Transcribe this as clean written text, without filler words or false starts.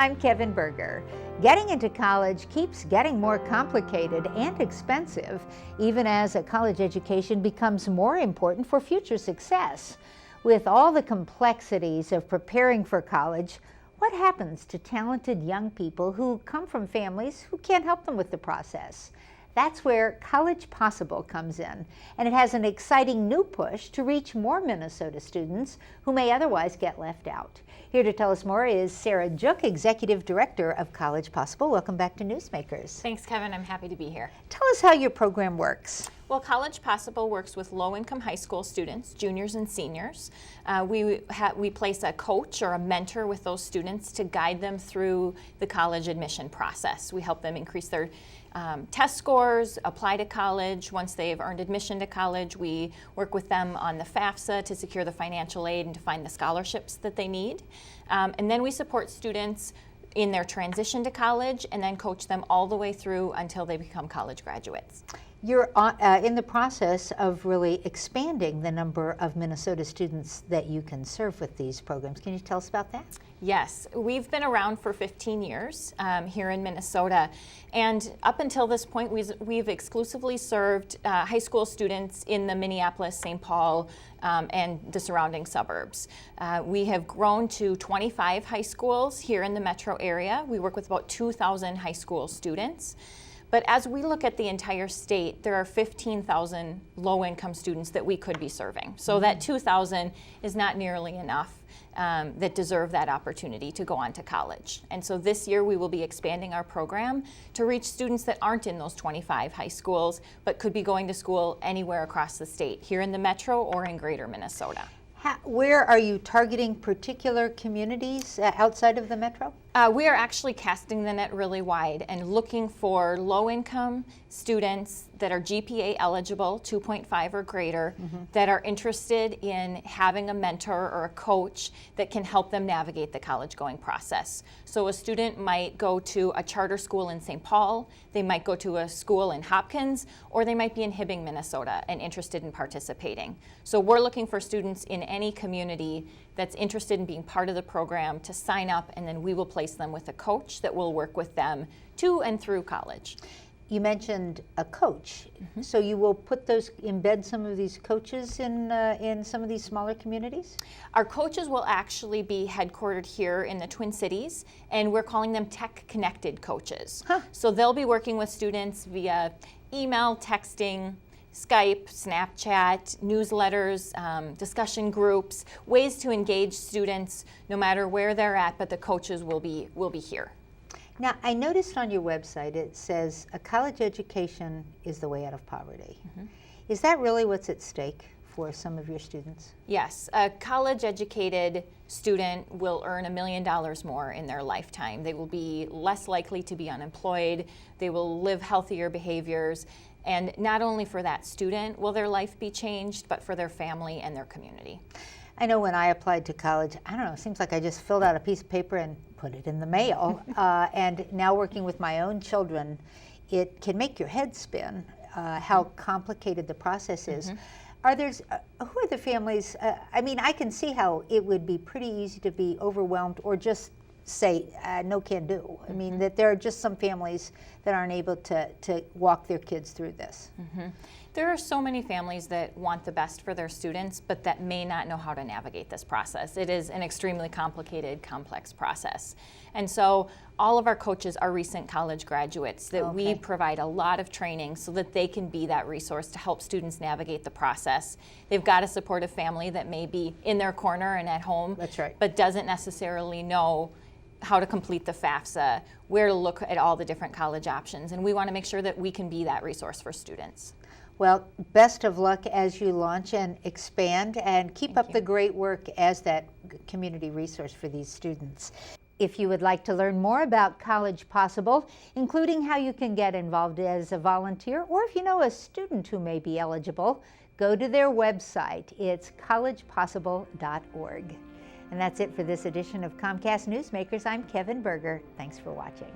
I'm Kevin Berger. Getting into college keeps getting more complicated and expensive, even as a college education becomes more important for future success. With all the complexities of preparing for college, what happens to talented young people who come from families who can't help them with the process? That's where College Possible comes in, and it has an exciting new push to reach more Minnesota students who may otherwise get left out. Here to tell us more is Sarah Jook, Executive Director of College Possible. Welcome back to Newsmakers. Thanks, Kevin. I'm happy to be here. Tell us how your program works. Well, College Possible works with low-income high school students, juniors and seniors. We place a coach or a mentor with those students to guide them through the college admission process. We help them increase their test scores, apply to college. Once they've earned admission to college, we work with them on the FAFSA to secure the financial aid and to find the scholarships that they need. And then we support students in their transition to college and then coach them all the way through until they become college graduates. You're in the process of really expanding the number of Minnesota students that you can serve with these programs. Can you tell us about that? Yes, we've been around for 15 years here in Minnesota, and up until this point we've exclusively served high school students in the Minneapolis, St. Paul, and the surrounding suburbs. We have grown to 25 high schools here in the metro area. We work with about 2,000 high school students. But as we look at the entire state, there are 15,000 low-income students that we could be serving. So that 2,000 is not nearly enough that deserve that opportunity to go on to college. And so this year we will be expanding our program to reach students that aren't in those 25 high schools, but could be going to school anywhere across the state, here in the metro or in greater Minnesota. Where are you targeting particular communities outside of the metro? We are actually casting the net really wide and looking for low-income students that are GPA eligible, 2.5 or greater, that are interested in having a mentor or a coach that can help them navigate the college-going process. So a student might go to a charter school in St. Paul, they might go to a school in Hopkins, or they might be in Hibbing, Minnesota, and interested in participating. So we're looking for students in any community that's interested in being part of the program to sign up, and then we will place them with a coach that will work with them to and through college. You mentioned a coach, so you will embed some of these coaches in some of these smaller communities? Our coaches will actually be headquartered here in the Twin Cities, and we're calling them tech-connected coaches. So they'll be working with students via email, texting, Skype, Snapchat, newsletters, discussion groups, ways to engage students no matter where they're at, but the coaches will be here. Now, I noticed on your website it says a college education is the way out of poverty. Is that really what's at stake for some of your students? Yes, a college-educated student will earn $1 million more in their lifetime. They will be less likely to be unemployed. They will live healthier behaviors. And not only for that student will their life be changed, but for their family and their community. I know when I applied to college, I don't know, it seems like I just filled out a piece of paper and put it in the mail. And now working with my own children, it can make your head spin how complicated the process is. Who are the families? I mean, I can see how it would be pretty easy to be overwhelmed or just say no can do. I mean, that there are just some families that aren't able to walk their kids through this. There are so many families that want the best for their students, but that may not know how to navigate this process. It is an extremely complicated, complex process. And so all of our coaches are recent college graduates that we provide a lot of training so that they can be that resource to help students navigate the process. They've got a supportive family that may be in their corner and at home, but doesn't necessarily know how to complete the FAFSA, where to look at all the different college options, and we want to make sure that we can be that resource for students. Well, best of luck as you launch and expand, and keep up the great work as that community resource for these students. If you would like to learn more about College Possible, including how you can get involved as a volunteer, or if you know a student who may be eligible, go to their website. It's collegepossible.org. And that's it for this edition of Comcast Newsmakers. I'm Kevin Berger. Thanks for watching.